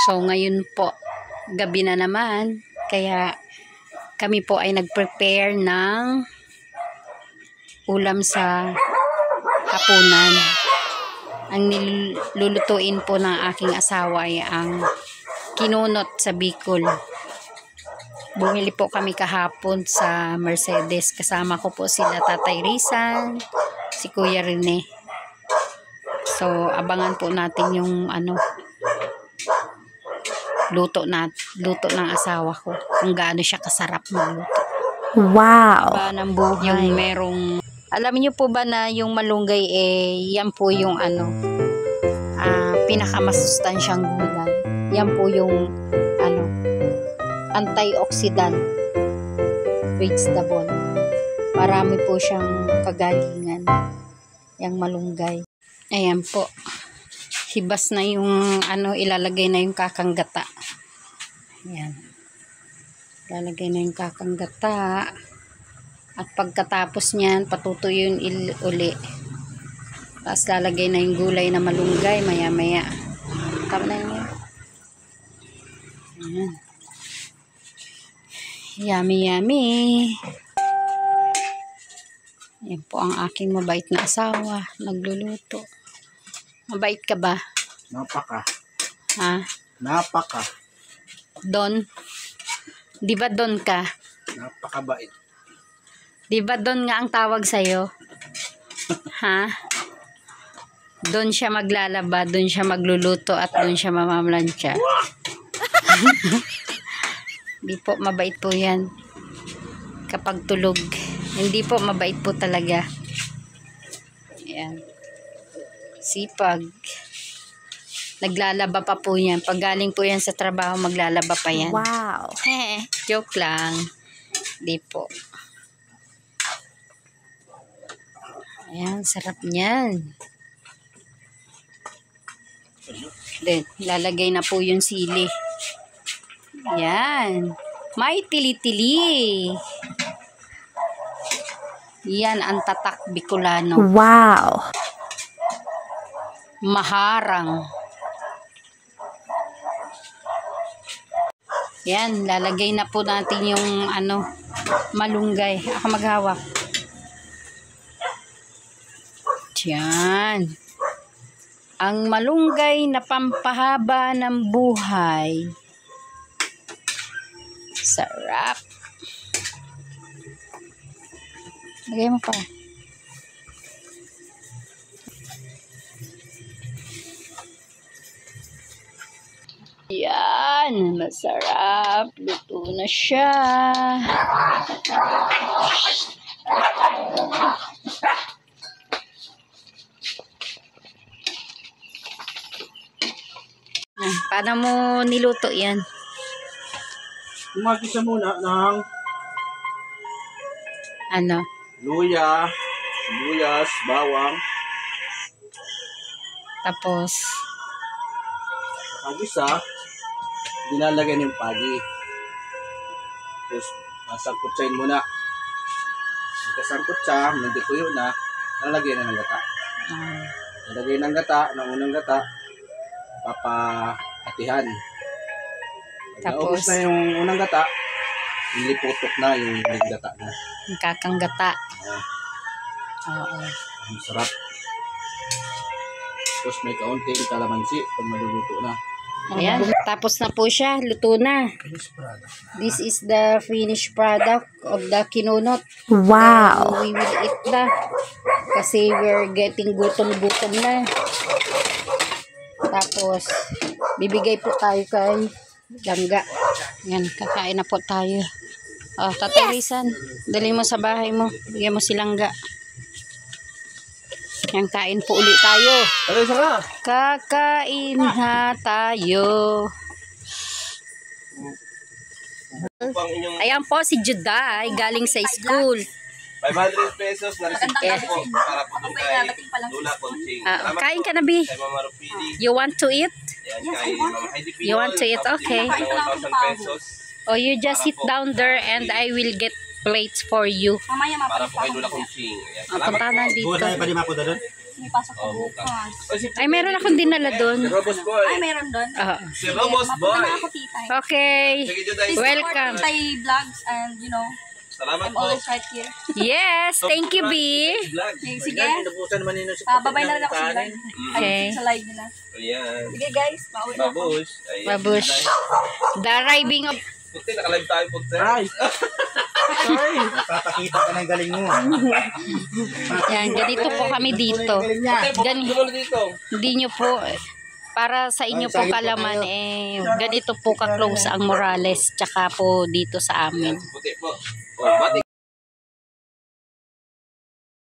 So ngayon po, gabi na naman, kaya kami po ay nag-prepare ng ulam sa hapunan. Ang nilulutuin po ng aking asawa ay ang kinunot sa Bicol. Bumili po kami kahapon sa Mercedes. Kasama ko po sila Tatay Rizan, si Kuya Rene. So, abangan po natin yung luto ng asawa ko. Kung gaano siya kasarap magluto. Wow! Ba ng buhay. Yung merong, alam niyo po ba na yung malunggay yan po yung pinakamasustansyang gulay. Yan po yung antioxidant vegetable. Marami po siyang kagalingan. Yung malunggay. Ayan po. Hibas na yung ilalagay na yung kakang gata. Ayan. Ilalagay na yung kakang gata. At pagkatapos niyan, patutuyun uli. Tapos lalagay na yung gulay na malunggay maya-maya. Tama na yun. Ayan. Yummy, yummy. Yan po ang aking mabait na asawa. Nagluluto. Mabait ka ba? Napaka. Ha? Napaka. Don? Di ba Don ka? Napakabait. Di ba Don nga ang tawag sa'yo? Ha? Don siya maglalaba, don siya magluluto, at don siya mamamlansya. Di po, mabait po yan. Kapag tulog. Hindi po, mabait po talaga. Ayan. Sipag. Naglalaba pa po yan. Pag galing po yan sa trabaho, maglalaba pa yan. Wow! Joke lang. Di po. Ayan, sarap niyan. Then, lalagay na po yung sili. Yan. May tili-tili. Yan ang tatak Bicolano. Wow! Maharang. Yan, lalagay na po natin yung malunggay. Ako maghawak. Yan. Ang malunggay na pampahaba ng buhay. Sarap. Lagay mo pa. Yan. Masarap. Luto na siya. Paano mo niluto yan? Umagisa muna ng luya, sibuyas, bawang. Tapos Pag-isa, dinalagay ng pagi. Tapos, masangkutsain muna. Pagkasangkot siya, nagdituyo na, lalagay na ng gata. Lalagay ng gata, ng unang gata, papahatihan. Pag naubos na yung unang gata, niliputok na yung gata na. yung kakang gata. Oo. Ang sarap. Tapos may kaunting kalamansi pag maluluto na. Ayan. Tapos na po siya. Luto na. This is the finished product of the kinunot. Wow! We will eat na. Kasi we're getting gutom-gutom na. Tapos, bibigay po tayo kay Langga. Yan, kakain na po tayo. Oh, Tatay Rizan, dali mo sa bahay mo. Bigyan mo si Langga. Yan, kain po ulit tayo. Ano isa ka? Kakain na tayo. Ayan po si Juday, galing sa school. 500 pesos na receipt po para po doon kay Lula Conching. Kain ka na, Bi. Kay Mama Rupili. You want to eat? Yan, kay Mama Heidi Pino. You want to eat? Okay. 1,000 pesos. Oh, you just sit down there and I will get plates for you. Para po kay Lula Conching. Punta na dito. Pwede ma po doon? may pasok ko Oh, bukas. Ay, meron akong dinala doon. Si Robos Boy. Ay, meron doon. Oo. Si Robos Mapunta Boy. na ako, tita. Okay. Sige, Juday. Welcome. Tay vlogs and, you know, Salamat I'm po. always right here. Yes, thank you, B. Vlog. Okay, sige. Inabusan naman nino si Babay na rin ako sa vlog. Okay. Sa live nila. Ayan. Sige guys, pauwi na ako. Babush. Ayan. Babush. The arriving of... Puti, nakalive tayo puti. Ay! Sorry! Napapakita ka ng galing mo. Yan, ganito po kami dito. Puti, bukod dito. Hindi nyo po... Para sa inyo po kalaman, ganito po ka-close ang Morales, tsaka po dito sa amin. Puti po. Oh, bati.